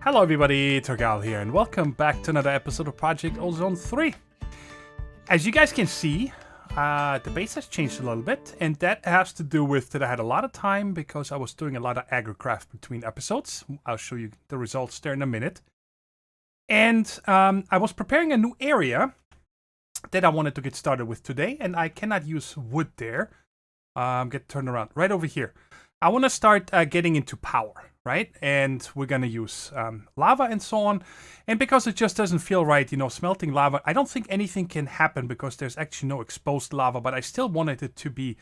Hello everybody, Thorgal here, and welcome back to another episode of Project Ozone 3. As you guys can see, the base has changed a little bit, and that has to do with that I had a lot of time because I was doing a lot of AgriCraft between episodes. I'll show you the results there in a minute. And I was preparing a new area that I wanted to get started with today, and I cannot use wood there. Get turned around right over here. I want to start getting into power, right? And we're going to use lava and so on. And because it just doesn't feel right, you know, smelting lava, I don't think anything can happen because there's actually no exposed lava, but I still wanted it to be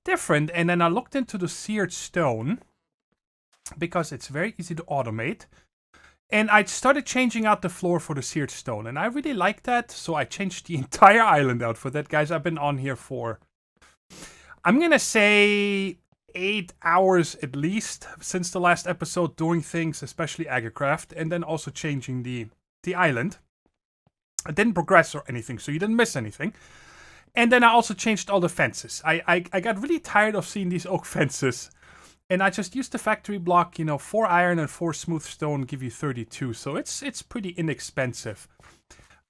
different. And then I looked into the seared stone because it's very easy to automate. And I started changing out the floor for the seared stone. And I really like that, so I changed the entire island out for that. Guys, I've been on here for, I'm going to say 8 hours at least since the last episode, doing things, especially AgriCraft, and then also changing the island. I didn't progress or anything, so you didn't miss anything. And then I also changed all the fences. I got really tired of seeing these oak fences, and I just used the factory block. You know, 4 iron and 4 smooth stone give you 32, so it's pretty inexpensive.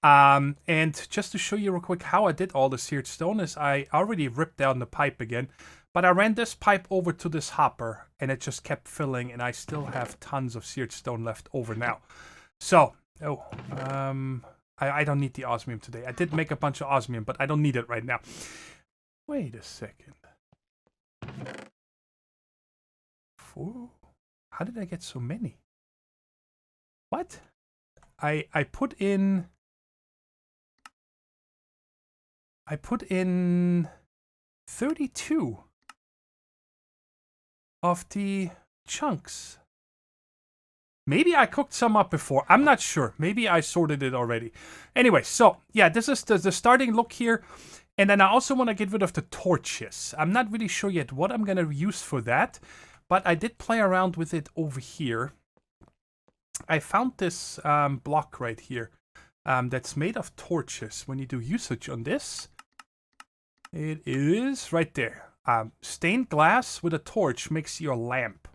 And just to show you real quick how I did all the seared stone is I already ripped down the pipe again. But I ran this pipe over to this hopper, and it just kept filling, and I still have tons of seared stone left over now. So, I don't need the osmium today. I did make a bunch of osmium, but I don't need it right now. Wait a second. How did I get so many? What? I put in 32 of the chunks. Maybe I cooked some up before. I'm not sure. Maybe I sorted it already. Anyway, so yeah, this is the starting look here. And then I also want to get rid of the torches. I'm not really sure yet what I'm going to use for that. But I did play around with it over here. I found this block right here that's made of torches. When you do usage on this, it is right there. Stained glass with a torch makes you a lamp.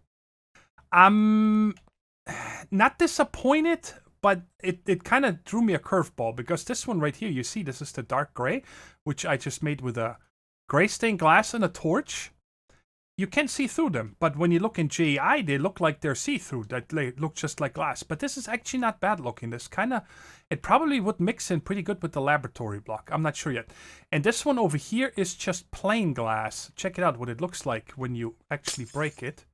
I'm not disappointed, but it kind of drew me a curveball because this one right here, you see, this is the dark gray, which I just made with a gray stained glass and a torch. You can see through them, but when you look in JEI, they look like they're see-through. They look just like glass. But this is actually not bad looking. This kind of, it probably would mix in pretty good with the laboratory block. I'm not sure yet. And this one over here is just plain glass. Check it out, what it looks like when you actually break it.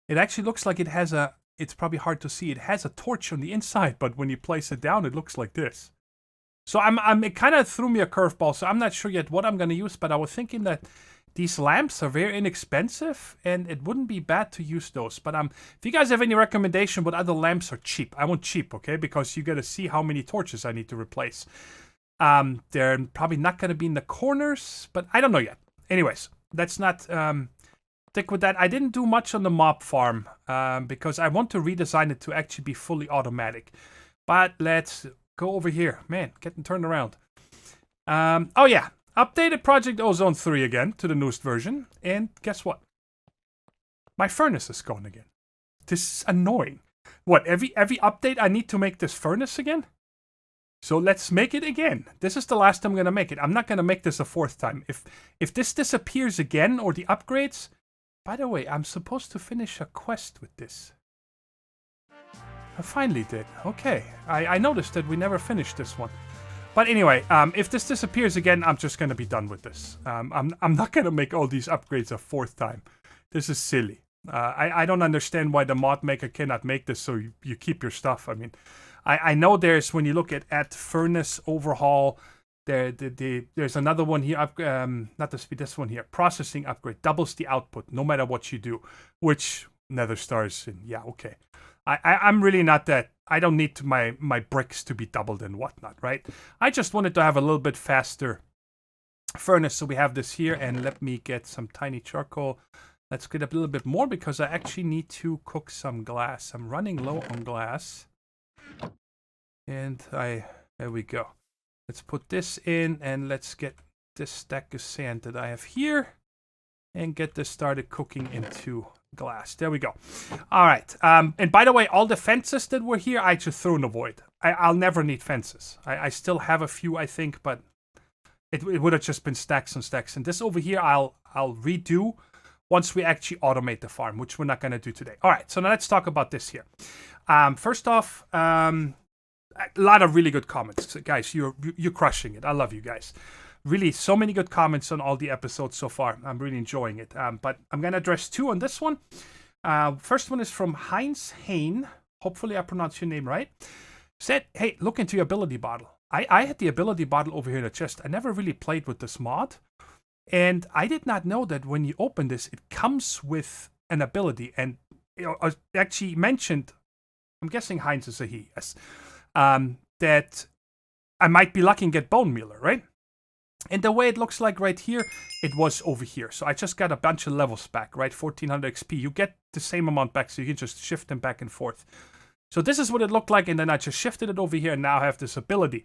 It actually looks like it has a, it's probably hard to see, it has a torch on the inside, but when you place it down, it looks like this. So it kind of threw me a curveball, so I'm not sure yet what I'm going to use, but I was thinking that these lamps are very inexpensive, and it wouldn't be bad to use those. But if you guys have any recommendation what other lamps are cheap, I want cheap, okay? Because you got to see how many torches I need to replace. They're probably not going to be in the corners, but I don't know yet. Anyways, let's not stick with that. I didn't do much on the mob farm because I want to redesign it to actually be fully automatic. But let's go over here. Man, getting turned around. Oh yeah. Updated Project Ozone 3 again to the newest version, and guess what? My furnace is gone again. This is annoying. What, every update I need to make this furnace again? So let's make it again. This is the last time I'm going to make it. I'm not going to make this a 4th time. If this disappears again, or the upgrades... By the way, I'm supposed to finish a quest with this. I finally did. Okay. I noticed that we never finished this one. But anyway, if this disappears again, I'm just going to be done with this. I'm not going to make all these upgrades a 4th time. This is silly. I don't understand why the mod maker cannot make this so you keep your stuff. I mean, I know there's, when you look at furnace overhaul, there's another one here, not the speed, this one here, processing upgrade, doubles the output no matter what you do, which nether stars, and yeah, okay. I'm really not that. I don't need my bricks to be doubled and whatnot, right? I just wanted to have a little bit faster furnace, so we have this here, and let me get some tiny charcoal. Let's get a little bit more because I actually need to cook some glass. I'm running low on glass. And there we go. Let's put this in, and let's get this stack of sand that I have here and get this started cooking into glass. There we go. All right. And by the way, all the fences that were here, I just threw in the void. I'll never need fences. I still have a few, I think, but it would have just been stacks and stacks. And this over here, I'll redo once we actually automate the farm, which we're not going to do today. All right. So now let's talk about this here. First off, a lot of really good comments. Guys, you're crushing it. I love you guys. Really, so many good comments on all the episodes so far. I'm really enjoying it. But I'm going to address two on this one. First one is from Heinz Hain. Hopefully I pronounced your name right. Said, hey, look into your ability bottle. I had the ability bottle over here in the chest. I never really played with this mod. And I did not know that when you open this, it comes with an ability. And actually mentioned, I'm guessing Heinz is a he, yes, that I might be lucky and get Bone Mealer, right? And the way it looks like right here, it was over here. So I just got a bunch of levels back, right? 1400 XP. You get the same amount back, so you can just shift them back and forth. So this is what it looked like, and then I just shifted it over here, and now I have this ability.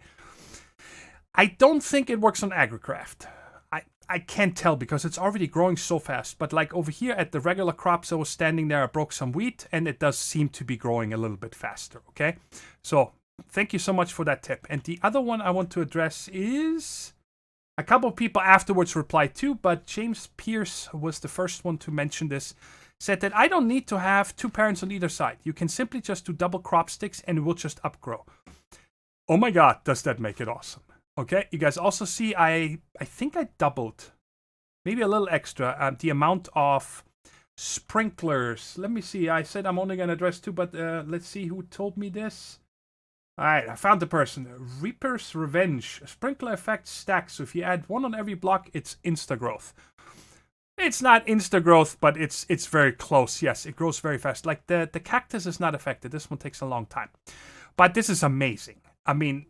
I don't think it works on AgriCraft. I can't tell because it's already growing so fast. But like over here at the regular crops, I was standing there, I broke some wheat, and it does seem to be growing a little bit faster, okay? So thank you so much for that tip. And the other one I want to address is... a couple of people afterwards replied too, but James Pierce was the first one to mention this. Said that I don't need to have 2 parents on either side. You can simply just do double crop sticks and it will just upgrow. Oh my god, does that make it awesome. Okay, you guys also see I think I doubled, maybe a little extra, the amount of sprinklers. Let me see, I said I'm only going to address 2, but let's see who told me this. Alright, I found the person. Reaper's Revenge. Sprinkler effect stacks. So if you add 1 on every block, it's insta-growth. It's not insta-growth, but it's very close. Yes, it grows very fast. Like the cactus is not affected. This one takes a long time. But this is amazing. I mean,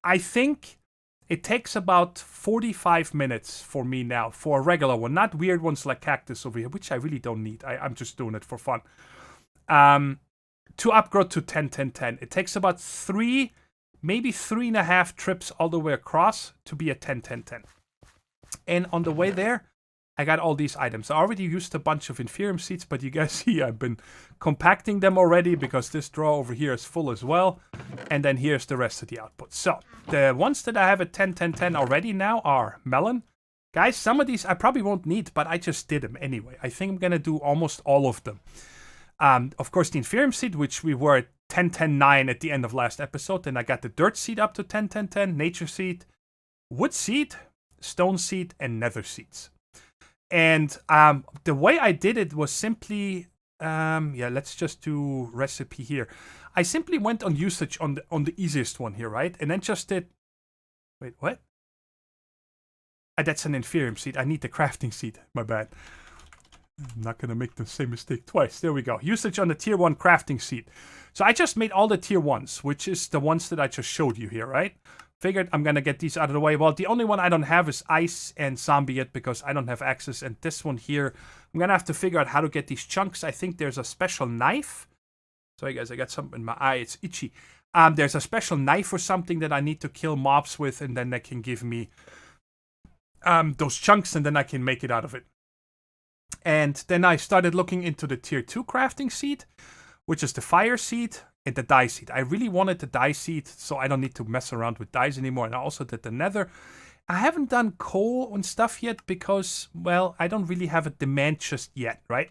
I think it takes about 45 minutes for me now for a regular one. Not weird ones like cactus over here, which I really don't need. I'm just doing it for fun. To upgrade to 10-10-10. It takes about 3, maybe 3.5 trips all the way across to be a 10-10-10. And on the way there, I got all these items. I already used a bunch of Inferium seeds, but you guys see I've been compacting them already because this drawer over here is full as well. And then here's the rest of the output. So, the ones that I have at 10-10-10 already now are melon. Guys, some of these I probably won't need, but I just did them anyway. I think I'm going to do almost all of them. Of course, the Inferium seed, which we were at 10-10-9 at the end of last episode. Then I got the dirt seed up to 10-10-10, nature seed, wood seed, stone seed, and nether seeds. And the way I did it was simply, let's just do recipe here. I simply went on usage on the easiest one here, right? And then just did, wait, what? That's an Inferium seed. I need the crafting seed. My bad. I'm not going to make the same mistake twice. There we go. Usage on the tier 1 crafting seed. So I just made all the tier 1s, which is the ones that I just showed you here, right? Figured I'm going to get these out of the way. Well, the only one I don't have is ice and zombie yet because I don't have access. And this one here, I'm going to have to figure out how to get these chunks. I think there's a special knife. Sorry, guys, I got something in my eye. It's itchy. There's a special knife or something that I need to kill mobs with, and then they can give me those chunks, and then I can make it out of it. And then I started looking into the tier 2 crafting seed, which is the fire seed and the dye seed. I really wanted the dye seed, so I don't need to mess around with dyes anymore. And I also did the nether. I haven't done coal and stuff yet because, well, I don't really have a demand just yet, right?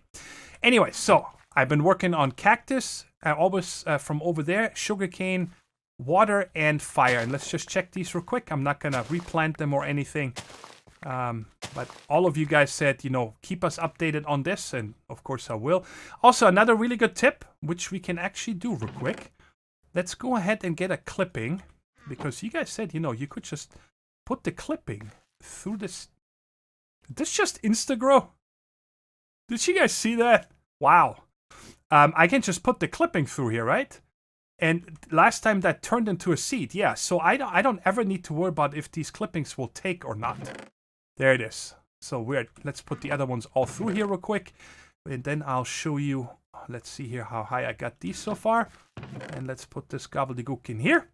Anyway, so I've been working on cactus, always from over there, sugarcane, water, and fire. And let's just check these real quick. I'm not going to replant them or anything. But all of you guys said, keep us updated on this, and of course I will. Also, another really good tip, which we can actually do real quick. Let's go ahead and get a clipping, because you guys said, you could just put the clipping through this. Did this just insta-grow? Did you guys see that? Wow. I can just put the clipping through here, right? And last time that turned into a seed, yeah. So I don't ever need to worry about if these clippings will take or not. There it is. So weird. Let's put the other ones all through here real quick. And then I'll show you. Let's see here how high I got these so far. And let's put this gobbledygook in here.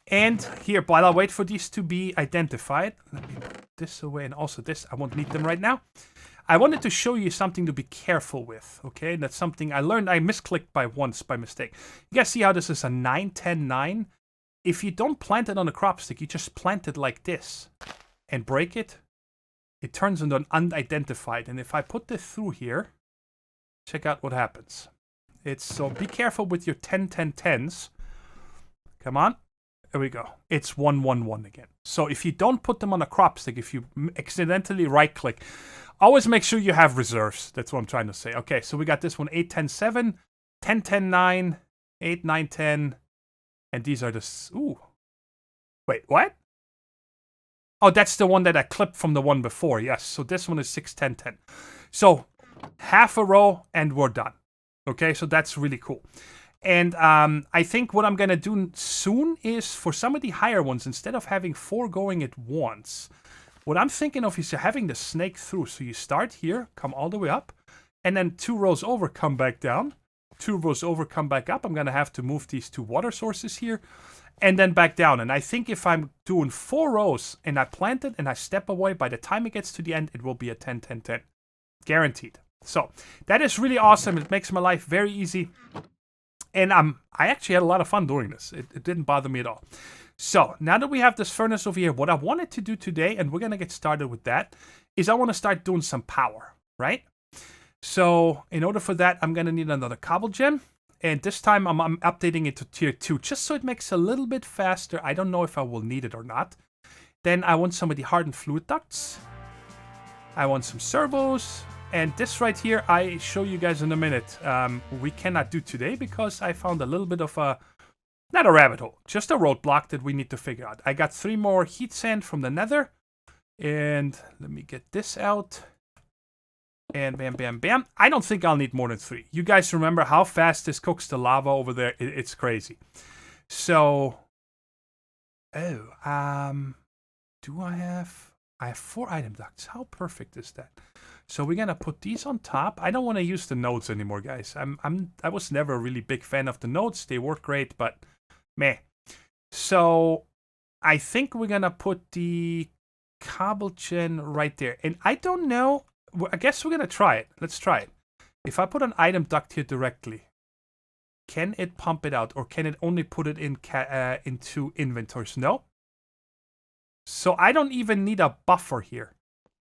And here, while I wait for these to be identified, let me put this away. And also this, I won't need them right now. I wanted to show you something to be careful with, okay? That's something I learned. I misclicked by mistake. You guys see how this is a 9, 10, 9? If you don't plant it on a crop stick, you just plant it like this and break it, it turns into an unidentified. And if I put this through here, check out what happens. So be careful with your 10, 10, 10s. Come on. There we go. It's 1, 1, 1 again. So if you don't put them on a crop stick, if you accidentally right click, always make sure you have reserves. That's what I'm trying to say. Okay, so we got this one 8, 10, 7, 10, 10, 9, 8, 9, 10. And these are the... Ooh. Wait, what? Oh, that's the one that I clipped from the one before. Yes, so this one is 6, 10, 10. So half a row and we're done. Okay, so that's really cool. And I think what I'm going to do soon is for some of the higher ones, instead of having 4 going at once, what I'm thinking of is having the snake through. So you start here, come all the way up, and then 2 rows over, come back down. 2 rows over, come back up. I'm going to have to move these 2 water sources here, and then back down. And I think if I'm doing 4 rows and I plant it and I step away, by the time it gets to the end, it will be a 10, 10, 10. Guaranteed. So that is really awesome. It makes my life very easy. And I actually had a lot of fun doing this. It didn't bother me at all. So now that we have this furnace over here, what I wanted to do today, and we're going to get started with that, is I want to start doing some power, right? So in order for that, I'm going to need another cobble gem. And this time I'm updating it to tier 2, just so it makes a little bit faster. I don't know if I will need it or not. Then I want some of the hardened fluid ducts. I want some servos. And this right here, I show you guys in a minute. We cannot do today because I found a little bit of a, not a rabbit hole, just a roadblock that we need to figure out. I got 3 more heat sand from the nether. And let me get this out. And bam, bam, bam. I don't think I'll need more than 3. You guys remember how fast this cooks the lava over there? It's crazy. So, do I have 4 item ducts. How perfect is that? So we're gonna put these on top. I don't want to use the nodes anymore, guys. I was never a really big fan of the nodes. They work great, but meh. So I think we're gonna put the cobble gen right there. And I don't know. I guess we're gonna try it. Let's try it. If I put an item duct here directly, can it pump it out, or can it only put it in into inventories? No. So I don't even need a buffer here.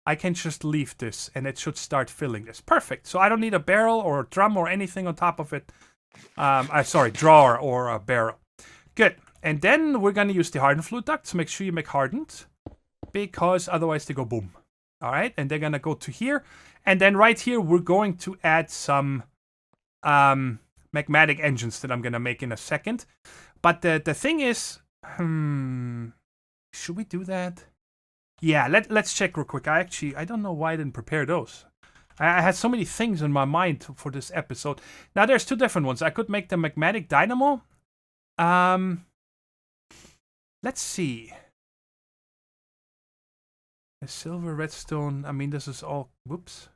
I can just leave this and it should start filling this. Perfect. So I don't need a barrel or a drum or anything on top of it. Sorry, drawer or a barrel. Good. And then we're going to use the hardened fluid ducts. Make sure you make hardened, because otherwise they go boom. All right. And they're going to go to here. And then right here, we're going to add some magmatic engines that I'm going to make in a second. But the thing is, should we do that? Yeah, let's check real quick. I don't know why I didn't prepare those. I had so many things in my mind for this episode. Now, there's 2 different ones. I could make the magmatic dynamo. Let's see. A silver redstone. I mean, this is all... Whoops.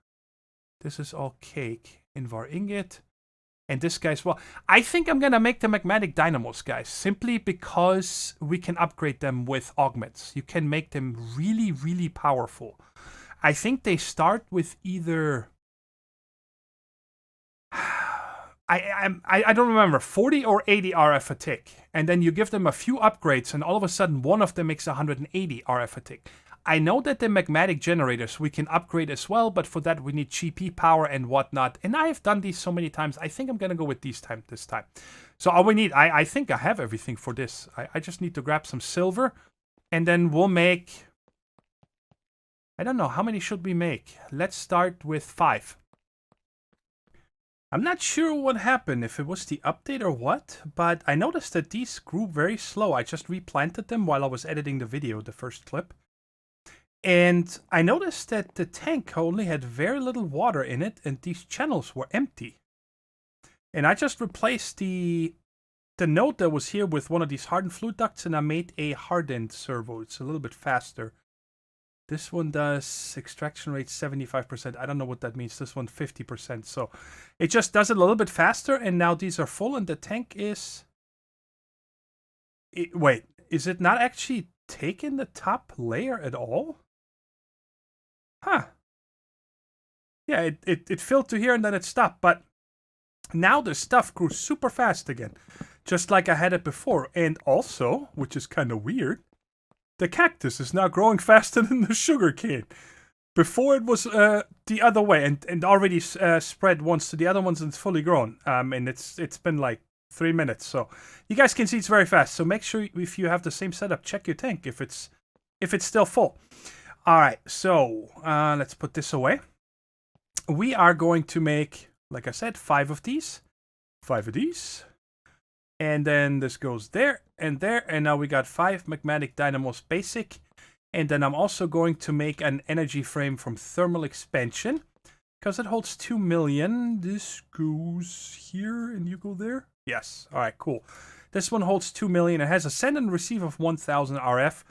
This is all cake. Invar ingot. And this guy's, well, I think I'm going to make the magmatic dynamos, guys, simply because we can upgrade them with augments. You can make them really, really powerful. I think they start with either, I don't remember, 40 or 80 RF a tick. And then you give them a few upgrades and all of a sudden one of them makes 180 RF a tick. I know that the magmatic generators we can upgrade as well, but for that we need GP power and whatnot. And I have done these so many times. I think I'm going to go with these this time. So all we need, I think I have everything for this. I just need to grab some silver and then we'll make, I don't know, how many should we make? Let's start with 5. I'm not sure what happened, if it was the update or what, but I noticed that these grew very slow. I just replanted them while I was editing the video, the first clip. And I noticed that the tank only had very little water in it and these channels were empty. And I just replaced the node that was here with one of these hardened fluid ducts and I made a hardened servo. It's a little bit faster. This one does extraction rate 75%. I don't know what that means. This one 50%. So it just does it a little bit faster and now these are full and the tank is... Wait, is it not actually taking the top layer at all? Huh. yeah, it filled to here and then it stopped. But now the stuff grew super fast again, just like I had it before. And also, which is kind of weird, the cactus is now growing faster than the sugar cane. Before it was the other way, and already spread once to the other ones and it's fully grown. And it's been like 3 minutes, so you guys can see it's very fast. So make sure if you have the same setup, check your tank if it's still full. All right, so let's put this away. We are going to make, like I said, 5 of these, and then this goes there, and now we got 5 magmatic dynamos basic. And then I'm also going to make an energy frame from thermal expansion, because it holds 2 million. This goes here, and you go there. Yes. All right, cool. This one holds 2 million. It has a send and receive of 1000 RF.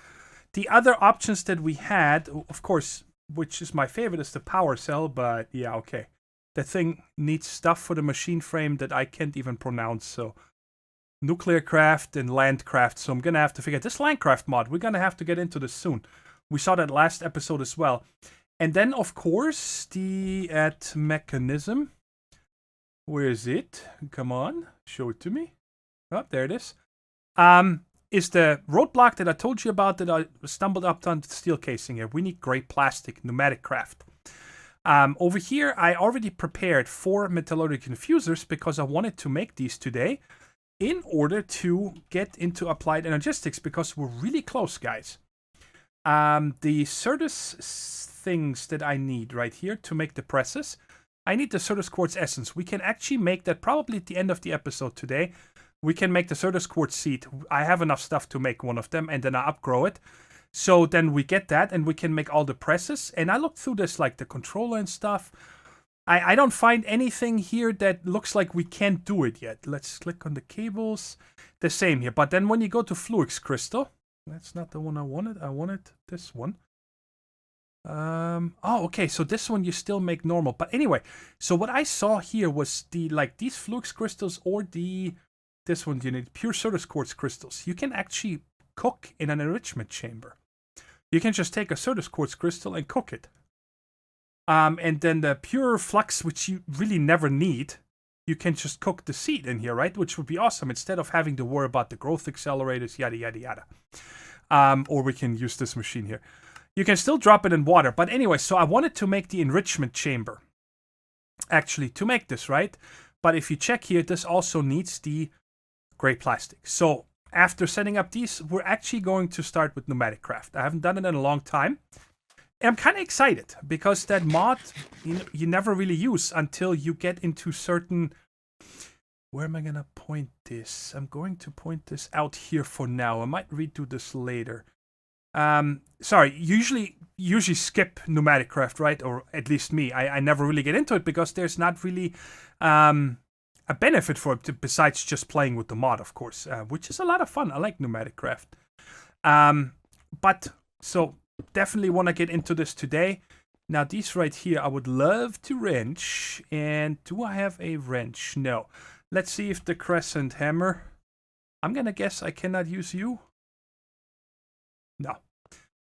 The other options that we had, of course, which is my favorite, is the power cell. But yeah, okay. That thing needs stuff for the machine frame that I can't even pronounce. So Nuclearcraft and Landcraft. So I'm going to have to figure out this Landcraft mod. We're going to have to get into this soon. We saw that last episode as well. And then, of course, the mechanism. Where is it? Come on. Show it to me. Oh, there it is. Is the Roadblock that I told you about that I stumbled up on the steel casing here. We need gray plastic, Pneumaticraft. Over here, I already prepared 4 metallurgic infusers because I wanted to make these today in order to get into applied energistics, because we're really close, guys. The Certus things that I need right here to make the presses, I need the Certus quartz essence. We can actually make that probably at the end of the episode today. We can make the Certus quartz seed. I have enough stuff to make one of them, and then I upgrow it. So then we get that, and we can make all the presses. And I looked through this, like the controller and stuff. I don't find anything here that looks like we can't do it yet. Let's click on the cables. The same here. But then when you go to Fluix Crystal, that's not the one I wanted. I wanted this one. Oh, okay. So this one you still make normal. But anyway, so what I saw here was these Fluix crystals, or this one you need pure Certus quartz crystals. You can actually cook in an enrichment chamber. You can just take a Certus quartz crystal and cook it. And then the pure flux, which you really never need, you can just cook the seed in here, right? Which would be awesome, instead of having to worry about the growth accelerators, yada, yada, yada. Or we can use this machine here. You can still drop it in water. But anyway, so I wanted to make the enrichment chamber, actually, to make this, right? But if you check here, this also needs the gray plastic. So after setting up these, we're actually going to start with Pneumaticraft. I haven't done it in a long time. I'm kind of excited because that mod you never really use until you get into certain... Where am I going to point this? I'm going to point this out here for now. I might redo this later. Sorry, usually skip Pneumaticraft, right? Or at least me. I never really get into it because there's not really a benefit for it besides just playing with the mod, of course, which is a lot of fun. I like Pneumaticraft. But so... definitely want to get into this today. Now, these right here, I would love to wrench. And do I have a wrench? No. Let's see if the crescent hammer... I'm going to guess I cannot use you. No.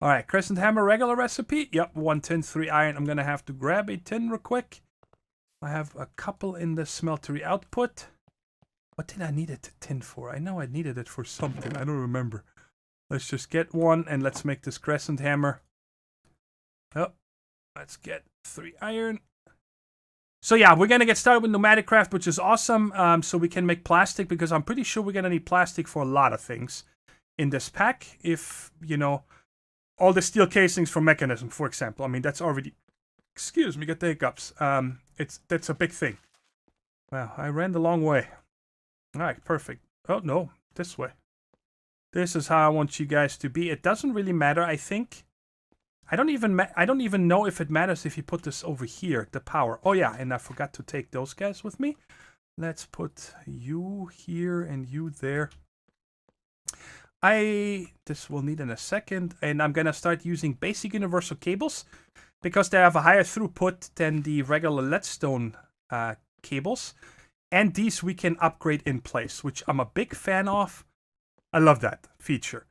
All right, crescent hammer, regular recipe. Yep, 1 tin, 3 iron. I'm going to have to grab a tin real quick. I have a couple in the smeltery output. What did I need a tin for? I know I needed it for something. I don't remember. Let's just get one, and let's make this crescent hammer. Oh, let's get 3 iron. So yeah, we're going to get started with Pneumaticraft, which is awesome. So we can make plastic, because I'm pretty sure we're going to need plastic for a lot of things in this pack. If, you know, all the steel casings for mechanism, for example. I mean, that's already... Excuse me, get the hiccups. That's a big thing. Wow, I ran the long way. All right, perfect. Oh, no, this way. This is how I want you guys to be. It doesn't really matter, I think. I don't even know if it matters if you put this over here, the power. Oh yeah, and I forgot to take those guys with me. Let's put you here and you there. This will need in a second, and I'm gonna start using basic universal cables because they have a higher throughput than the regular leadstone cables. And these we can upgrade in place, which I'm a big fan of. I love that feature.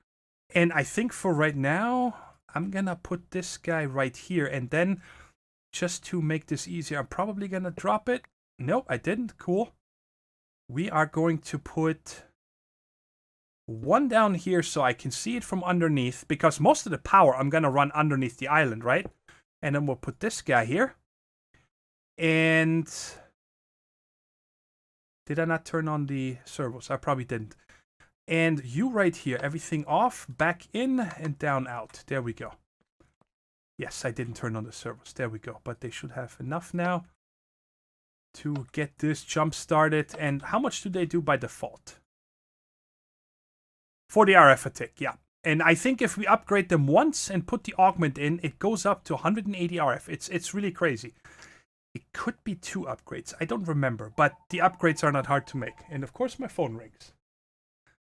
And I think for right now, I'm gonna put this guy right here, and then just to make this easier, I'm probably going to drop it. Nope, I didn't. Cool. We are going to put one down here so I can see it from underneath, because most of the power I'm going to run underneath the island, right? And then we'll put this guy here. And did I not turn on the servos? I probably didn't. And you right here, everything off, back in, and down out. There we go. Yes, I didn't turn on the servos. There we go. But they should have enough now to get this jump started. And how much do they do by default? 40 RF a tick, yeah. And I think if we upgrade them once and put the augment in, it goes up to 180 RF. It's really crazy. It could be 2 upgrades. I don't remember, but the upgrades are not hard to make. And of course, my phone rings.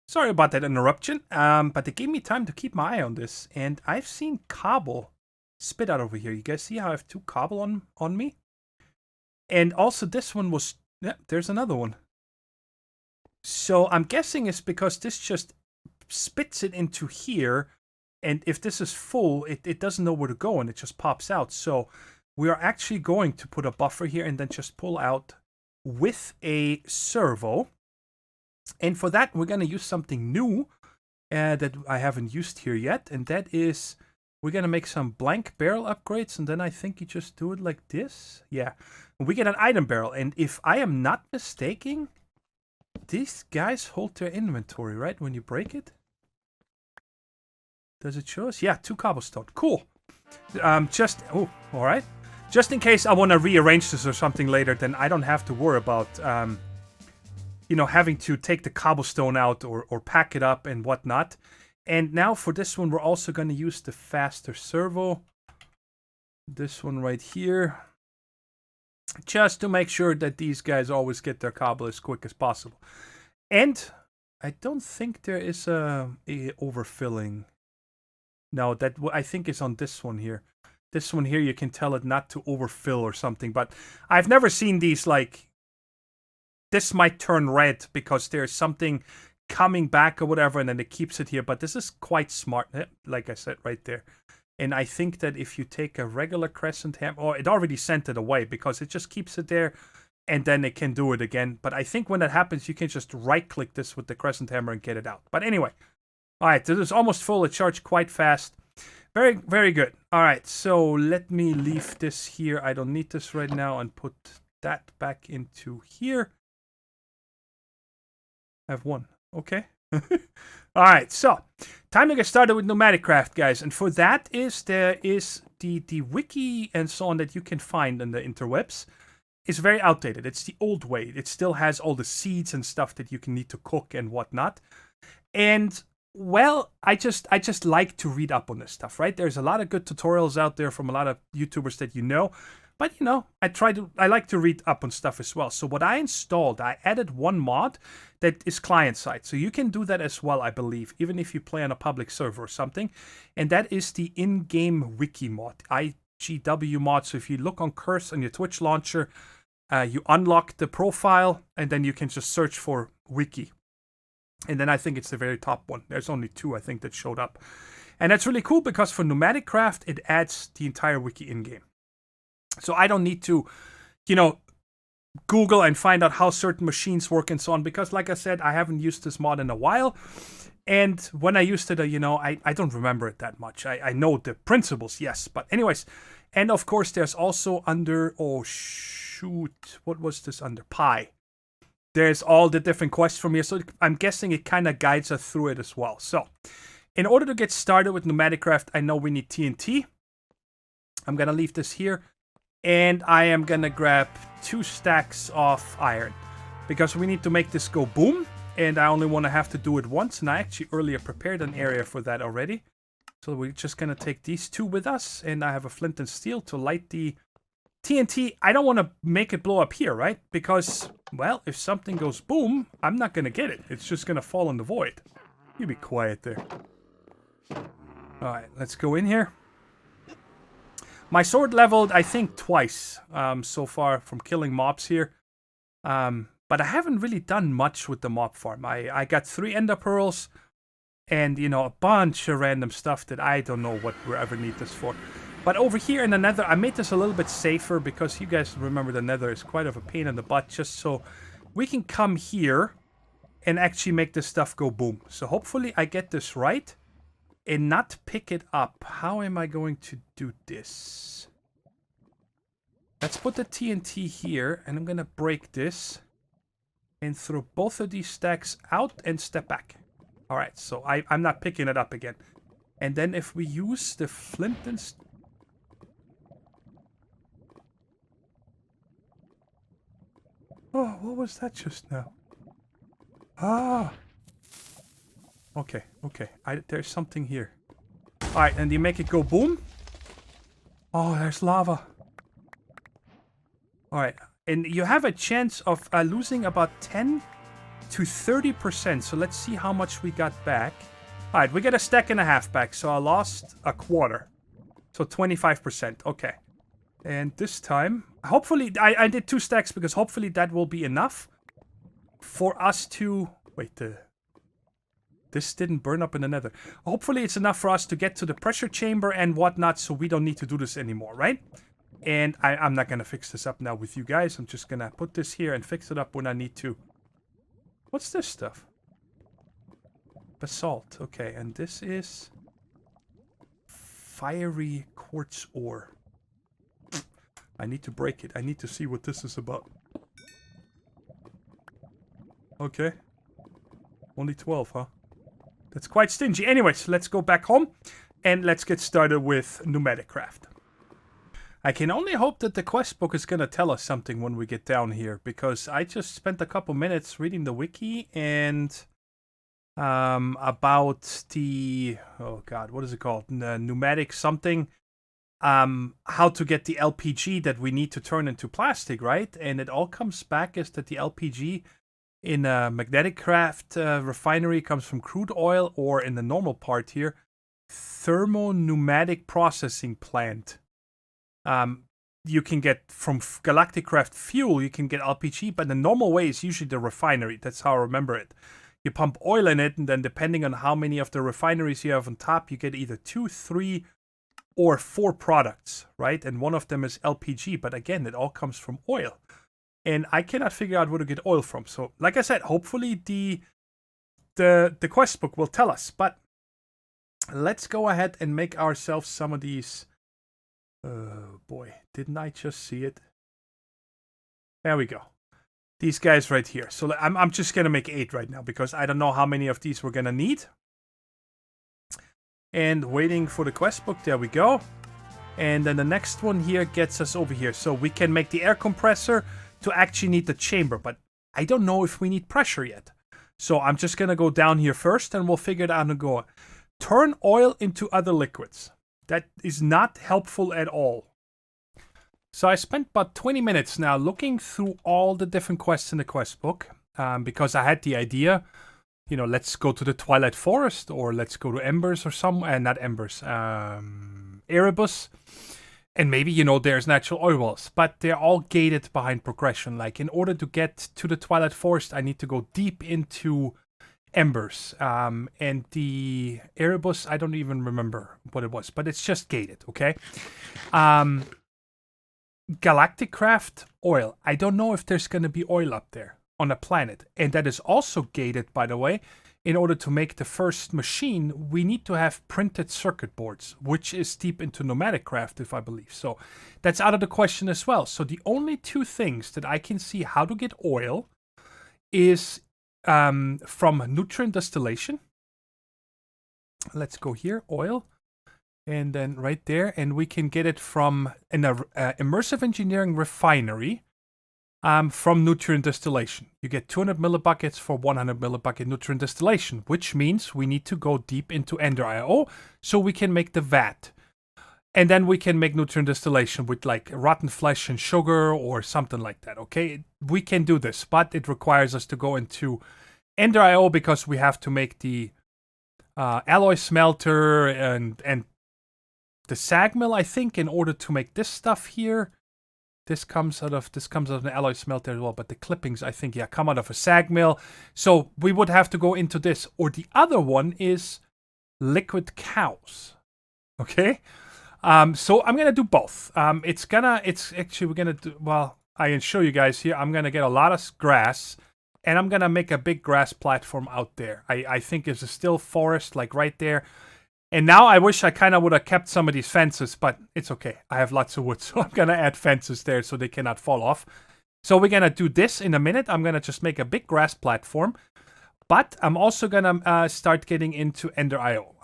Sorry about that interruption, but it gave me time to keep my eye on this. And I've seen cobble spit out over here. You guys see how I have 2 cobble on me? And also this one was... Yeah, there's another one. So I'm guessing it's because this just spits it into here. And if this is full, it doesn't know where to go and it just pops out. So we are actually going to put a buffer here and then just pull out with a servo. And for that, we're going to use something new that I haven't used here yet. And that is, we're going to make some blank barrel upgrades. And then I think you just do it like this. Yeah. We get an item barrel. And if I am not mistaken, these guys hold their inventory, right? When you break it. Does it show us? Yeah, 2 cobblestone. Cool. Oh, all right. Just in case I want to rearrange this or something later, then I don't have to worry about... you know, having to take the cobblestone out or pack it up and whatnot. And now for this one, we're also going to use the faster servo. This one right here. Just to make sure that these guys always get their cobble as quick as possible. And I don't think there is a overfilling. No, that I think is on this one here. This one here, you can tell it not to overfill or something. But I've never seen these like... This might turn red because there's something coming back or whatever, and then it keeps it here. But this is quite smart, like I said right there. And I think that if you take a regular crescent hammer, or it already sent it away because it just keeps it there, and then it can do it again. But I think when that happens, you can just right-click this with the crescent hammer and get it out. But anyway, all right, this is almost full. It charged quite fast. Very, very good. All right, so let me leave this here. I don't need this right now, and put that back into here. I have 1. Okay. All right. So, time to get started with Pneumaticraft, guys. And for that there is the wiki and so on that you can find on the interwebs. It's very outdated. It's the old way. It still has all the seeds and stuff that you can need to cook and whatnot. And well, I just like to read up on this stuff, right? There's a lot of good tutorials out there from a lot of YouTubers that you know. But, you know, I like to read up on stuff as well. So what I installed, I added 1 mod that is client-side. So you can do that as well, I believe, even if you play on a public server or something. And that is the in-game wiki mod, IGW mod. So if you look on Curse on your Twitch launcher, you unlock the profile, and then you can just search for wiki. And then I think it's the very top one. There's only 2, I think, that showed up. And that's really cool because for Pneumaticraft, it adds the entire wiki in-game. So I don't need to, you know, Google and find out how certain machines work and so on. Because like I said, I haven't used this mod in a while. And when I used it, you know, I don't remember it that much. I know the principles, yes. But anyways, and of course, there's also under, oh shoot, what was this under? Pi. There's all the different quests from here. So I'm guessing it kind of guides us through it as well. So in order to get started with Pneumaticraft, I know we need TNT. I'm going to leave this here. And I am going to grab 2 stacks of iron. Because we need to make this go boom. And I only want to have to do it once. And I actually earlier prepared an area for that already. So we're just going to take these 2 with us. And I have a flint and steel to light the TNT. I don't want to make it blow up here, right? Because, well, if something goes boom, I'm not going to get it. It's just going to fall in the void. You be quiet there. Alright, let's go in here. My sword leveled, I think, twice so far from killing mobs here. But I haven't really done much with the mob farm. I got 3 ender pearls and, you know, a bunch of random stuff that I don't know what we ever need this for. But over here in the nether, I made this a little bit safer because you guys remember the nether is quite of a pain in the butt, just so we can come here and actually make this stuff go boom. So hopefully I get this right and not pick it up. How am I going to do this? Let's put the TNT here, and I'm going to break this and throw both of these stacks out and step back. All right, so I'm not picking it up again. And then if we use the flint and... Oh, what was that just now? Ah. Okay, okay. There's something here. All right, and you make it go boom. Oh, there's lava. All right, and you have a chance of losing about 10 to 30%. So let's see how much we got back. All right, we get a stack and a half back. So I lost a quarter. So 25%. Okay. And this time, hopefully, I did 2 stacks because hopefully that will be enough for us to... Wait, this didn't burn up in the nether. Hopefully it's enough for us to get to the pressure chamber and whatnot, so we don't need to do this anymore, right? And I'm not going to fix this up now with you guys. I'm just going to put this here and fix it up when I need to. What's this stuff? Basalt. Okay, and this is fiery quartz ore. I need to break it. I need to see what this is about. Okay. Only 12, huh? That's quite stingy. Anyways, let's go back home and let's get started with Pneumaticraft. I can only hope that the quest book is going to tell us something when we get down here, because I just spent a couple minutes reading the wiki and about the, oh god, what is it called? Pneumatic something. How to get the LPG that we need to turn into plastic, right? And it all comes back as that the LPG in a Mpneumaticraft refinery comes from crude oil, or in the normal part here, thermo-pneumatic processing plant. You can get from AgriCraft fuel, you can get LPG, but the normal way is usually the refinery. That's how I remember it. You pump oil in it, and then depending on how many of the refineries you have on top, you get either 2, 3, or 4 products, right? And one of them is LPG, but again, it all comes from oil. And I cannot figure out where to get oil from. So, like I said, hopefully the quest book will tell us. But let's go ahead and make ourselves some of these. Oh boy, didn't I just see it? There we go. These guys right here. So I'm just gonna make 8 right now because I don't know how many of these we're gonna need. And waiting for the quest book. There we go. And then the next one here gets us over here. So we can make the air compressor to actually need the chamber. But I don't know if we need pressure yet. So I'm just going to go down here first and we'll figure it out and go. Turn oil into other liquids. That is not helpful at all. So I spent about 20 minutes now looking through all the different quests in the quest book. Because I had the idea, you know, let's go to the Twilight Forest, or let's go to Embers or not Embers, Erebus. And maybe, you know, there's natural oil wells, but they're all gated behind progression. Like, in order to get to the Twilight Forest, I need to go deep into Embers. And the Erebus, I don't even remember what it was, but it's just gated, okay? AgriCraft oil. I don't know if there's going to be oil up there on a planet. And that is also gated, by the way. In order to make the first machine, we need to have printed circuit boards, which is deep into Pneumaticraft, if I believe. So that's out of the question as well. So the only 2 things that I can see how to get oil is from nutrient distillation. Let's go here, oil. And then right there. And we can get it from an immersive engineering refinery. From nutrient distillation. You get 200 millibuckets for 100 millibucket nutrient distillation, which means we need to go deep into Ender.io so we can make the vat. And then we can make nutrient distillation with like rotten flesh and sugar or something like that, okay? We can do this, but it requires us to go into Ender.io because we have to make the alloy smelter and the sag mill, I think, in order to make this stuff here. This comes out of an alloy smelter as well, but the clippings, I think, yeah, come out of a sag mill. So we would have to go into this. Or the other one is liquid cows. Okay? So I'm gonna do both. It's actually we're gonna do, well, I can show you guys here. I'm gonna get a lot of grass, and I'm gonna make a big grass platform out there. I think there's a still forest like right there. And now I wish I kind of would have kept some of these fences, but it's okay. I have lots of wood, so I'm gonna add fences there so they cannot fall off. So we're gonna do this in a minute. I'm gonna just make a big grass platform, but I'm also gonna start getting into Ender.io.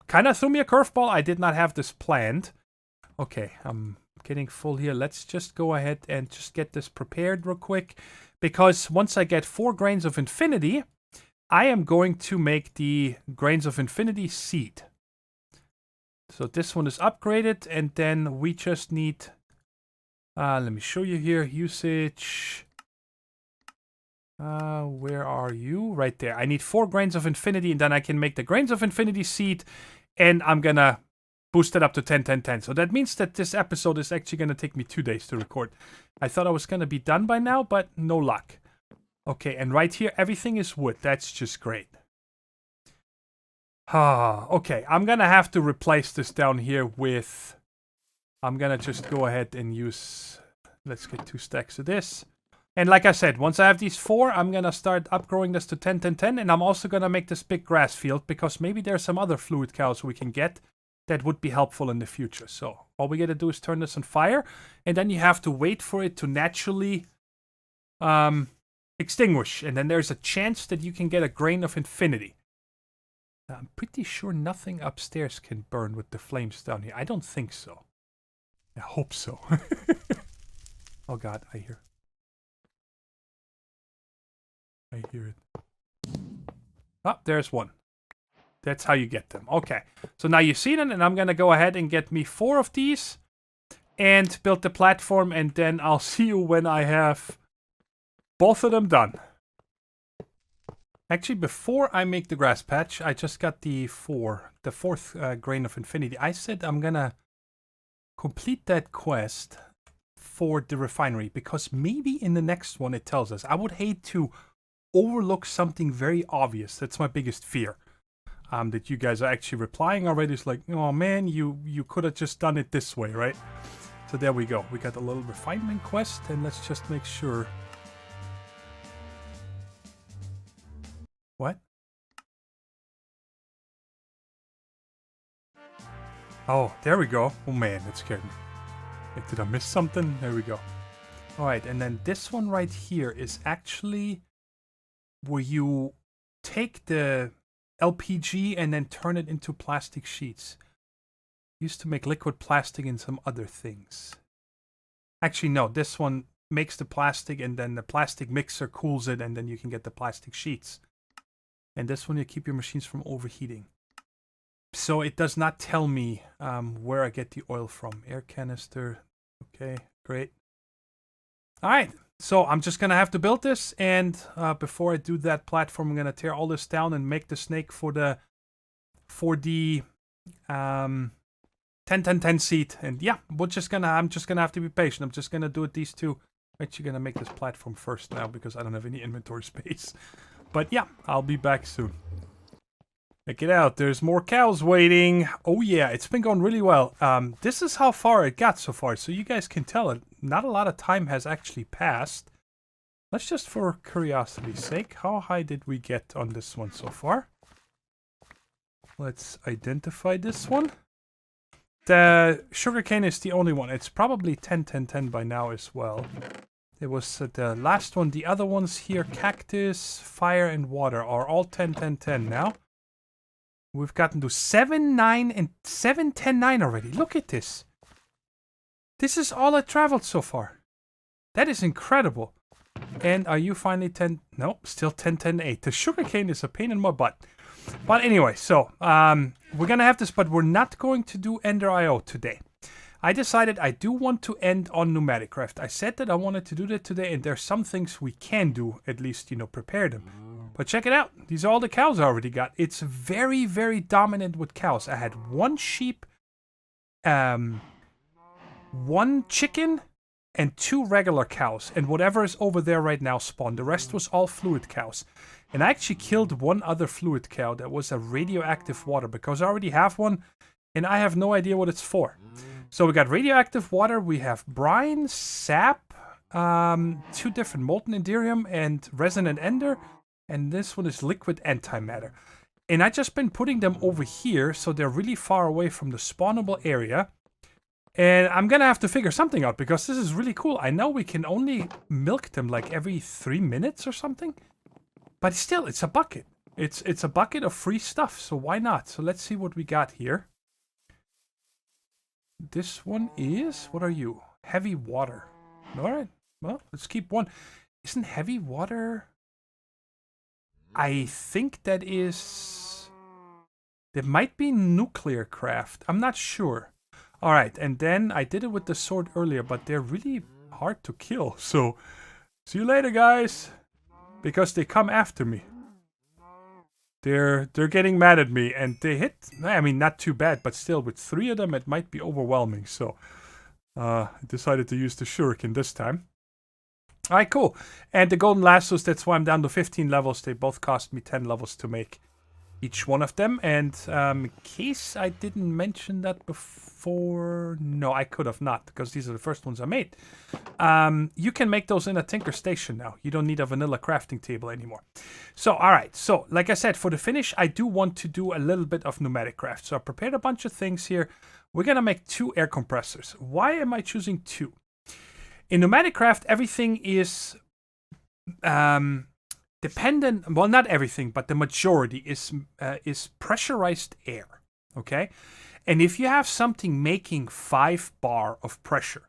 Kind of threw me a curveball. I did not have this planned. Okay, I'm getting full here. Let's just go ahead and just get this prepared real quick, because once I get 4 grains of infinity, I am going to make the grains of infinity seed. So this one is upgraded, and then we just need, let me show you here, usage. Where are you? Right there. I need 4 grains of infinity, and then I can make the grains of infinity seed, and I'm gonna boost it up to 10, 10, 10. So that means that this episode is actually gonna take me 2 days to record. I thought I was gonna be done by now, but no luck. Okay, and right here, everything is wood. That's just great. Okay, I'm gonna have to replace this down here with... I'm gonna just go ahead and use... Let's get 2 stacks of this. And like I said, once I have these 4, I'm gonna start upgrowing this to 10, 10, 10. And I'm also gonna make this big grass field, because maybe there's some other fluid cows we can get that would be helpful in the future. So all we gotta do is turn this on fire, and then you have to wait for it to naturally extinguish. And then there's a chance that you can get a grain of infinity. I'm pretty sure nothing upstairs can burn with the flames down here. I don't think so. I hope so. Oh god, I hear it. Oh, there's one. That's how you get them. Okay. So now you see them, and I'm gonna go ahead and get me 4 of these and build the platform, and then I'll see you when I have both of them done. Actually, before I make the grass patch, I just got the fourth grain of infinity. I said I'm gonna complete that quest for the refinery, because maybe in the next one it tells us. I would hate to overlook something very obvious. That's my biggest fear. That you guys are actually replying already. It's like, oh man, you could have just done it this way, right? So there we go. We got a little refinement quest, and let's just make sure. What? Oh, there we go. Oh man, that scared me. Did I miss something? There we go. Alright, and then this one right here is actually where you take the LPG and then turn it into plastic sheets. Used to make liquid plastic and some other things. Actually, no, this one makes the plastic, and then the plastic mixer cools it, and then you can get the plastic sheets. And this one, you keep your machines from overheating. So it does not tell me where I get the oil from. Air canister. Okay, great. Alright, so I'm just going to have to build this. And before I do that platform, I'm going to tear all this down and make the snake for the 10-10-10 seat. And yeah, I'm just gonna have to be patient. I'm just gonna do it these 2. I'm actually gonna make this platform first now, because I don't have any inventory space. But yeah, I'll be back soon. Check it out. There's more cows waiting. Oh yeah, it's been going really well. This is how far it got so far. So you guys can tell it. Not a lot of time has actually passed. Let's just, for curiosity's sake, how high did we get on this one so far? Let's identify this one. The sugarcane is the only one. It's probably 10-10-10 by now as well. It was the last one. The other ones here, cactus, fire, and water, are all 10-10-10 now. We've gotten to 7-9 and 7-10-9 already. Look at this. This is all I traveled so far. That is incredible. And are you finally 10? Nope, still 10-10-8. The sugarcane is a pain in my butt. But anyway, so we're gonna have this, but we're not going to do Ender.io today. I decided I do want to end on Pneumaticraft. I said that I wanted to do that today, and there's some things we can do, at least, prepare them. But check it out. These are all the cows I already got. It's very, very dominant with cows. I had 1 sheep, 1 chicken, and 2 regular cows. And whatever is over there right now spawned. The rest was all fluid cows. And I actually killed 1 other fluid cow that was a radioactive water, because I already have one. and I have no idea what it's for. So we got radioactive water, we have brine, sap, 2 different molten enderium and resonant ender, and this one is liquid antimatter. And I just been putting them over here, so they're really far away from the spawnable area. And I'm gonna have to figure something out, because this is really cool. I know we can only milk them like every 3 minutes or something. But still, it's a bucket. It's a bucket of free stuff, so why not? So let's see what we got here. This one is... what are you? Heavy water. Alright, well, let's keep one. Isn't heavy water... I think that is... there might be Nuclearcraft. I'm not sure. Alright, and then I did it with the sword earlier, but they're really hard to kill. So, see you later, guys. Because they come after me. They're getting mad at me, and they hit... I mean, not too bad, but still, with 3 of them, it might be overwhelming. So, I decided to use the shuriken this time. Alright, cool. And the golden lassos, that's why I'm down to 15 levels. They both cost me 10 levels to make each one of them. And in case I didn't mention that before... no, I could have not, because these are the first ones I made. You can make those in a Tinker Station now. You don't need a vanilla crafting table anymore. So, alright. So, like I said, for the finish, I do want to do a little bit of Pneumaticraft. So, I prepared a bunch of things here. We're going to make 2 air compressors. Why am I choosing 2? In Pneumaticraft, everything is dependent... well, not everything, but the majority is pressurized air. Okay? And if you have something making 5 bar of pressure,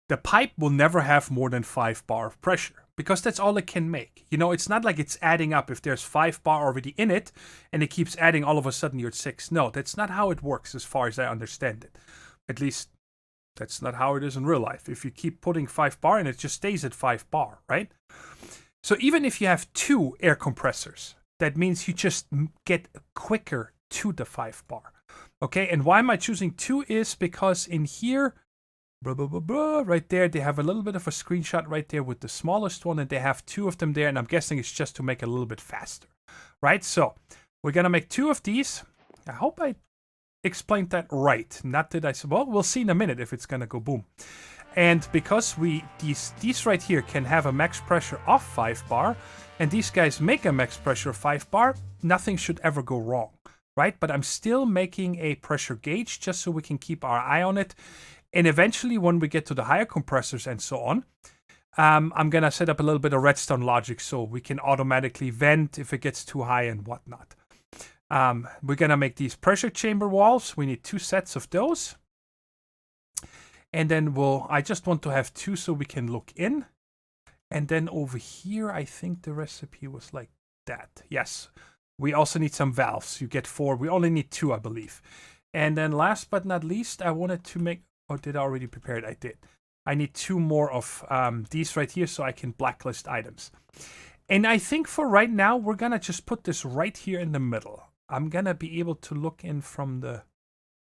the pipe will never have more than 5 bar of pressure, because that's all it can make. You know, it's not like it's adding up. If there's 5 bar already in it, and it keeps adding, all of a sudden you're at 6. No, that's not how it works as far as I understand it. At least, that's not how it is in real life. If you keep putting 5 bar in, it just stays at 5 bar, right? So even if you have 2 air compressors, that means you just get quicker to the 5 bar. Okay, and why am I choosing 2 is because in here, right there, they have a little bit of a screenshot right there with the smallest one, and they have 2 of them there, and I'm guessing it's just to make it a little bit faster, right? So we're gonna make 2 of these. I hope I explained that right. Not that I said, well, we'll see in a minute if it's gonna go boom. And because these right here can have a max pressure of 5 bar, and these guys make a max pressure of 5 bar, nothing should ever go wrong, right? But I'm still making a pressure gauge just so we can keep our eye on it. And eventually, when we get to the higher compressors and so on, I'm gonna set up a little bit of redstone logic so we can automatically vent if it gets too high and whatnot. We're gonna make these pressure chamber walls. We need 2 sets of those. And then I just want to have 2 so we can look in. And then over here, I think the recipe was like that. Yes. We also need some valves. You get 4. We only need 2, I believe. And then last but not least, I wanted to make... oh, did I already prepare it? I did. I need 2 more of these right here so I can blacklist items. And I think for right now, we're going to just put this right here in the middle. I'm going to be able to look in from the...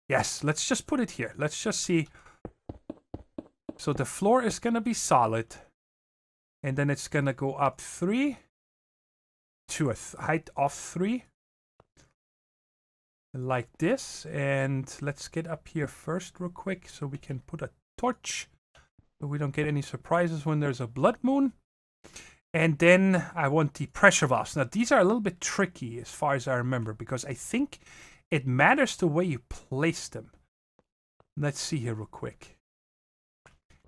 yes, let's just put it here. Let's just see... so the floor is going to be solid. And then it's going to go up 3 to a height of 3. Like this. And let's get up here first real quick so we can put a torch. So we don't get any surprises when there's a blood moon. And then I want the pressure valves. Now these are a little bit tricky as far as I remember, because I think it matters the way you place them. Let's see here real quick.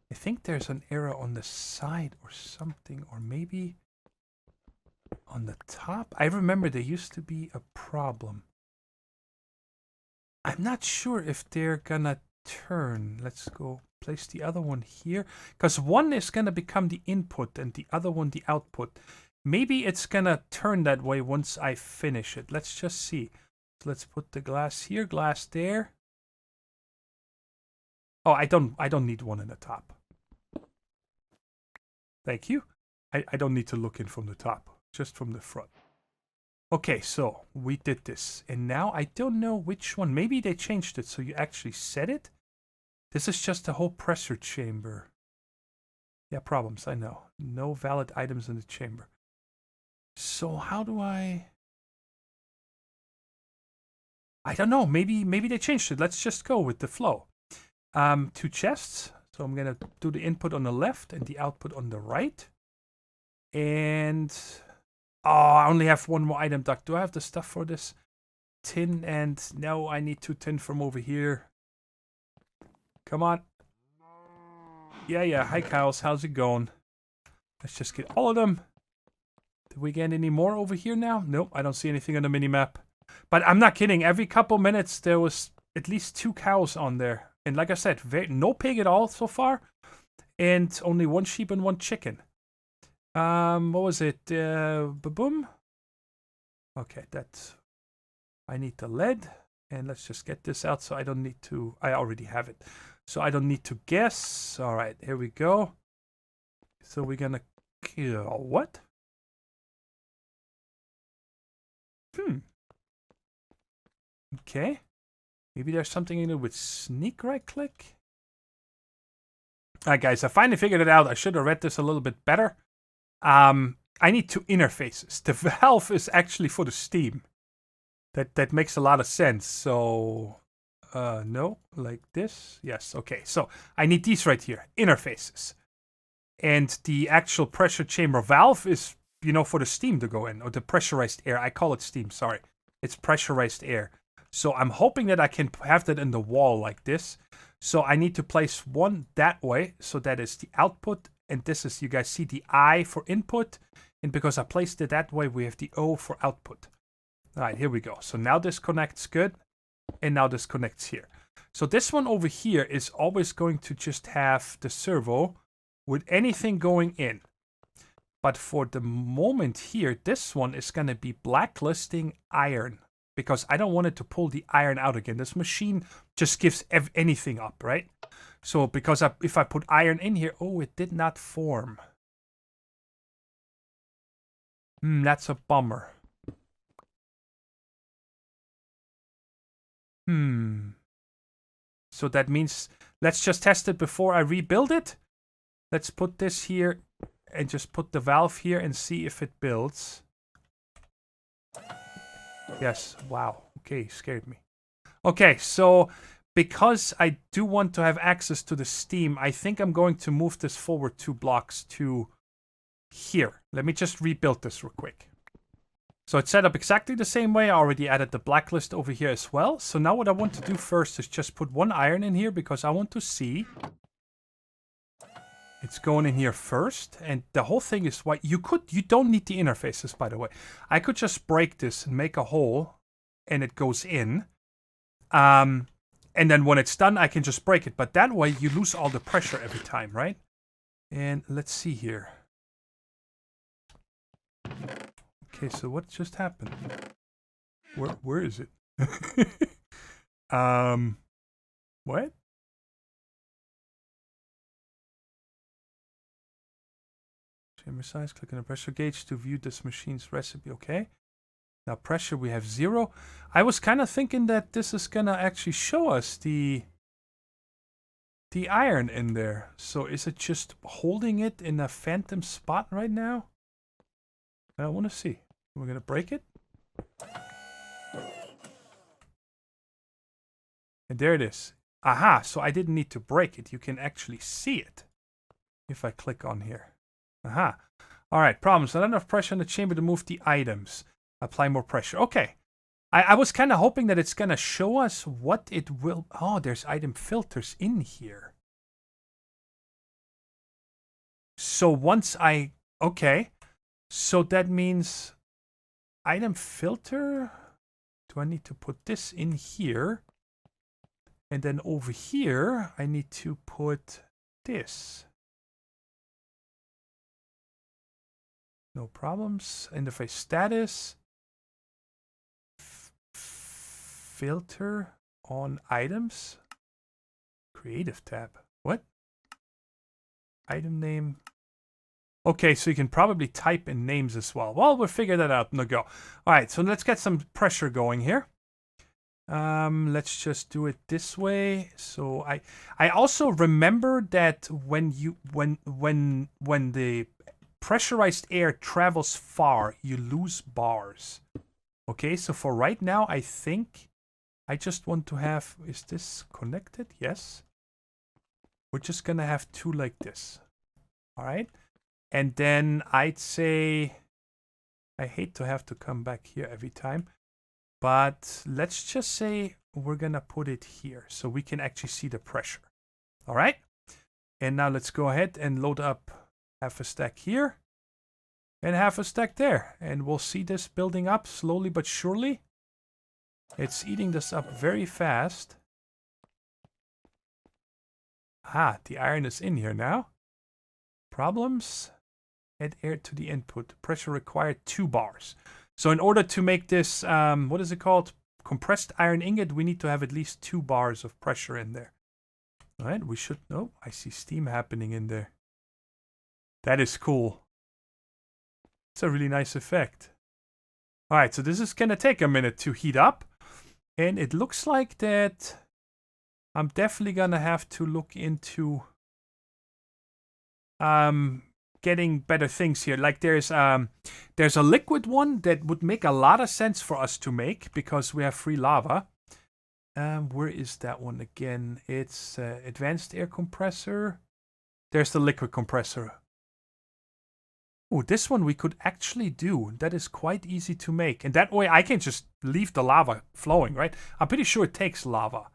I think there's an error on the side or something, or maybe on the top. I remember there used to be a problem. I'm not sure if they're gonna turn. Let's go place the other one here, because one is gonna become the input and the other one the output. Maybe it's gonna turn that way once I finish it. Let's just see. So let's put the glass here, glass there. Oh, I don't need one in the top. Thank you. I don't need to look in from the top, just from the front. Okay, so we did this. And now I don't know which one. Maybe they changed it so you actually set it. This is just a whole pressure chamber. Yeah, problems, I know. No valid items in the chamber. So how do I... I don't know. Maybe they changed it. Let's just go with the flow. 2 chests. So I'm gonna do the input on the left and the output on the right. And oh, I only have 1 more item duct. Do I have the stuff for this? Tin and no, I need 2 tin from over here. Come on. Yeah. Hi, cows. How's it going? Let's just get all of them. Did we get any more over here now? Nope, I don't see anything on the minimap. But I'm not kidding. Every couple minutes, there was at least 2 cows on there. And like I said, no pig at all so far. And only 1 sheep and 1 chicken. What was it? Boom. Okay, that's... I need the lead. And let's just get this out so I don't need to... I already have it. So I don't need to guess. All right, here we go. So we're gonna kill... What? Okay. Maybe there's something in it with sneak right click. Alright guys, I finally figured it out. I should have read this a little bit better. I need 2 interfaces. The valve is actually for the steam. That makes a lot of sense. So no, like this. Yes, okay. So I need these right here, interfaces. And the actual pressure chamber valve is, you know, for the steam to go in, or the pressurized air. I call it steam, sorry. It's pressurized air. So I'm hoping that I can have that in the wall like this. So I need to place 1 that way. So that is the output. And this is, you guys see the I for input. And because I placed it that way, we have the O for output. All right, here we go. So now this connects good. And now this connects here. So this one over here is always going to just have the servo with anything going in. But for the moment here, this one is going to be blacklisting iron. Because I don't want it to pull the iron out again. This machine just gives anything up, right? So because if I put iron in here, oh, it did not form. That's a bummer. So that means let's just test it before I rebuild it. Let's put this here and just put the valve here and see if it builds. Yes, wow. Okay, scared me. Okay, so because I do want to have access to the steam, I think I'm going to move this forward 2 blocks to here. Let me just rebuild this real quick. So it's set up exactly the same way. I already added the blacklist over here as well. So now what I want to do first is just put 1 iron in here because I want to see. It's going in here first, and the whole thing is white. You don't need the interfaces, by the way. I could just break this and make a hole, and it goes in. And then when it's done, I can just break it. But that way, you lose all the pressure every time, right? And let's see here. Okay, so what just happened? Where is it? What? Chamber size, click on the pressure gauge to view this machine's recipe. Okay. Now pressure, we have 0. I was kind of thinking that this is going to actually show us the iron in there. So is it just holding it in a phantom spot right now? I want to see. We're going to break it. And there it is. Aha, so I didn't need to break it. You can actually see it if I click on here. Aha. All right, problems. Not enough pressure in the chamber to move the items. Apply more pressure. Okay. I was kind of hoping that it's going to show us what it will... Oh, there's item filters in here. So once I... Okay. So that means... Item filter... Do I need to put this in here? And then over here, I need to put this. No problems. Interface status. Filter on items. Creative tab. What? Item name. Okay, so you can probably type in names as well. Well, we'll figure that out in the go. All right, so let's get some pressure going here. Let's just do it this way. So I also remember that when the pressurized air travels far, you lose bars. Okay, so for right now, I think I just want to have, is this connected? Yes. We're just gonna have 2 like this. All right. And then I'd say, I hate to have to come back here every time, but let's just say we're gonna put it here so we can actually see the pressure. All right. And now let's go ahead and load up half a stack here and half a stack there. And we'll see this building up slowly but surely. It's eating this up very fast. Ah, the iron is in here now. Problems? Add air to the input. Pressure required 2 bars. So in order to make this, what is it called? Compressed iron ingot, we need to have at least 2 bars of pressure in there. All right, we should, oh, I see steam happening in there. That is cool. It's a really nice effect. All right, so this is going to take a minute to heat up. And it looks like that I'm definitely going to have to look into getting better things here. Like there's a liquid one that would make a lot of sense for us to make because we have free lava. Where is that one again? It's advanced air compressor. There's the liquid compressor. Oh, this one we could actually do. That is quite easy to make. And that way I can just leave the lava flowing, right? I'm pretty sure it takes lava.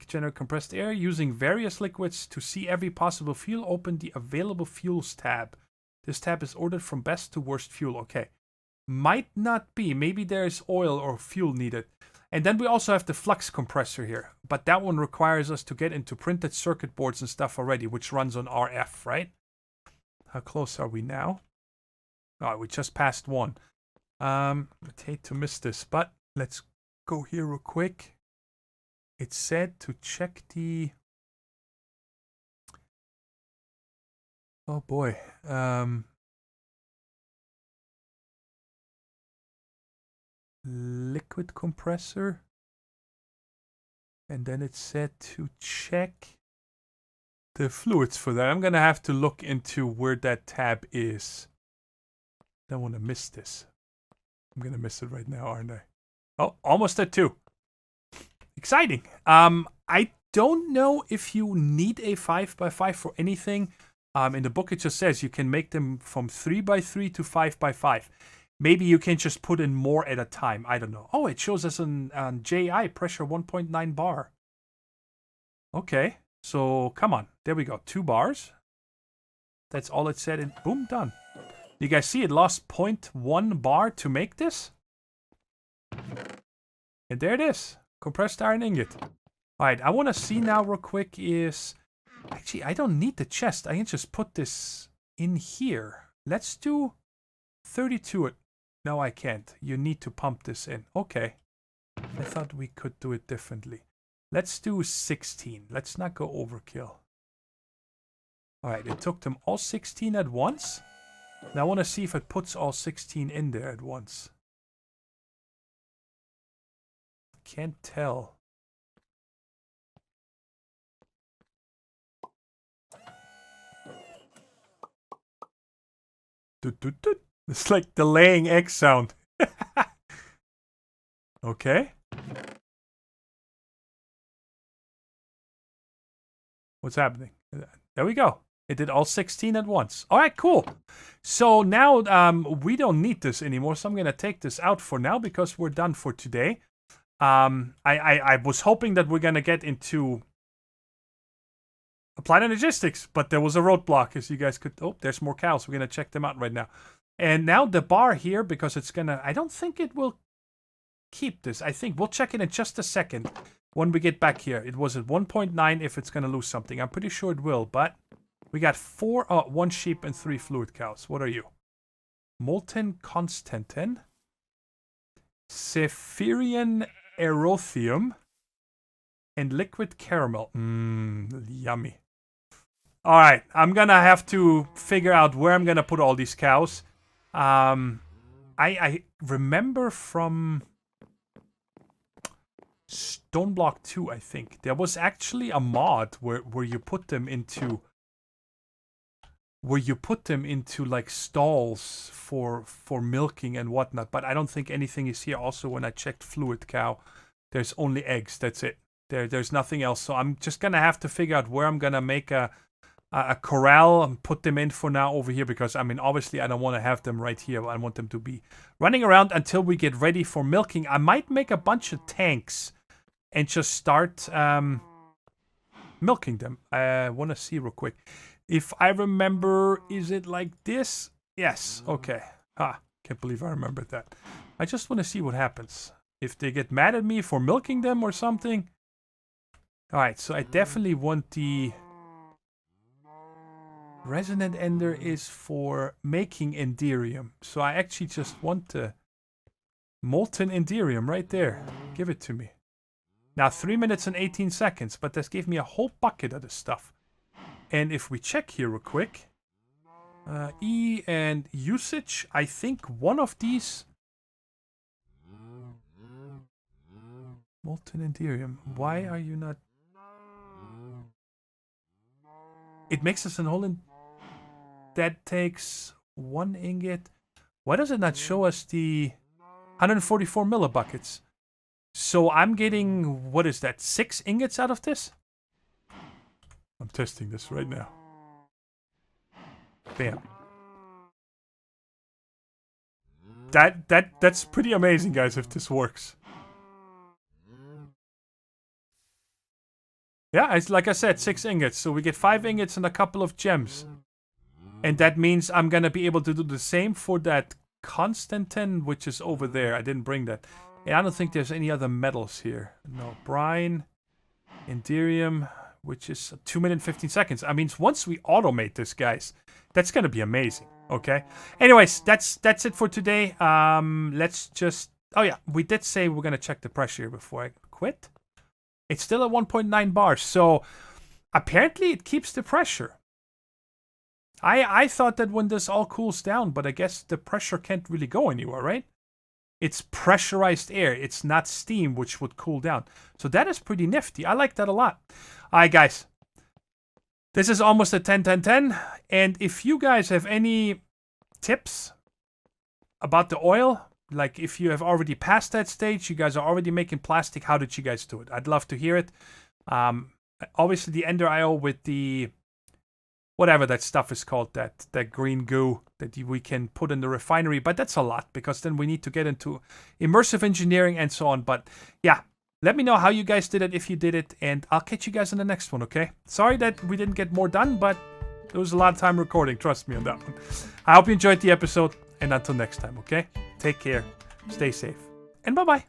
Generate compressed air using various liquids to see every possible fuel. Open the available fuels tab. This tab is ordered from best to worst fuel. Okay. Might not be. Maybe there's oil or fuel needed. And then we also have the flux compressor here. But that one requires us to get into printed circuit boards and stuff already, which runs on RF, right? How close are we now? Oh, we just passed 1. I'd hate to miss this, but let's go here real quick. It said to check the... Oh boy. Liquid compressor. And then it said to check the fluids for that. I'm going to have to look into where that tab is. Don't want to miss this. I'm going to miss it right now, aren't I? Oh, almost at 2. Exciting. I don't know if you need a 5x5 for anything. In the book, it just says you can make them from 3x3 to 5x5. Maybe you can just put in more at a time. I don't know. Oh, it shows us on JI pressure 1.9 bar. Okay. So, come on. There we go. 2 bars. That's all it said, and boom, done. You guys see it lost 0.1 bar to make this? And there it is. Compressed iron ingot. Alright, I want to see now real quick is... Actually, I don't need the chest. I can just put this in here. Let's do 32. No, I can't. You need to pump this in. Okay. I thought we could do it differently. Let's do 16. Let's not go overkill. Alright, it took them all 16 at once. Now I want to see if it puts all 16 in there at once. Can't tell. It's like the laying egg sound. Okay. What's happening? There we go. It did all 16 at once. All right, cool. So now we don't need this anymore. So I'm going to take this out for now because we're done for today. I was hoping that we're going to get into applied logistics, but there was a roadblock, as you guys could... Oh, there's more cows. We're going to check them out right now. And now the bar here, because it's going to... I don't think it will keep this. I think we'll check it in just a second when we get back here. It was at 1.9 if it's going to lose something. I'm pretty sure it will, but we got 1 sheep and 3 fluid cows. What are you? Molten Constantin. Cephirian Erothium. And liquid caramel. Yummy. Alright, I'm gonna have to figure out where I'm gonna put all these cows. I remember from Stoneblock 2, I think. There was actually a mod where you put them into... like stalls for milking and whatnot. But I don't think anything is here also when I checked fluid cow. There's only eggs. That's it. There's nothing else. So I'm just gonna have to figure out where I'm gonna make a corral and put them in for now over here, because I mean obviously I don't want to have them right here. I want them to be running around until we get ready for milking. I might make a bunch of tanks and just start milking them. I want to see real quick if I remember. Is it like this? Yes. Okay. Can't believe I remembered that. I just want to see what happens if they get mad at me for milking them or something. All right, so I definitely want the resonant ender is for making enderium. So I actually just want the molten enderium right there. Give it to me. Now 3 minutes and 18 seconds, but this gave me a whole bucket of this stuff. And if we check here real quick, E and usage, I think one of these molten enderium. Why are you not? It makes us an whole. That takes 1 ingot. Why does it not show us the 144 millibuckets? So I'm getting, what is that, 6 ingots out of this? I'm testing this right now. Bam. That's pretty amazing, guys, if this works. Yeah, it's like I said, 6 ingots. So we get 5 ingots and a couple of gems. And that means I'm going to be able to do the same for that Constantin, which is over there. I didn't bring that. And I don't think there's any other metals here. No, brine, enderium, which is 2 minutes 15 seconds. I mean, once we automate this, guys, that's going to be amazing. Okay. Anyways, that's it for today. Let's just... Oh, yeah. We did say we're going to check the pressure here before I quit. It's still at 1.9 bars. So apparently it keeps the pressure. I thought that when this all cools down, but I guess the pressure can't really go anywhere, right? It's pressurized air. It's not steam, which would cool down. So that is pretty nifty. I like that a lot. All right, guys. This is almost a 10-10-10. And if you guys have any tips about the oil, like if you have already passed that stage, you guys are already making plastic, how did you guys do it? I'd love to hear it. Obviously, the Ender IO with the... whatever that stuff is called, that green goo that we can put in the refinery. But that's a lot, because then we need to get into immersive engineering and so on. But yeah, let me know how you guys did it, if you did it, and I'll catch you guys in the next one, okay? Sorry that we didn't get more done, but there was a lot of time recording. Trust me on that one. I hope you enjoyed the episode, and until next time, okay? Take care, stay safe, and bye-bye.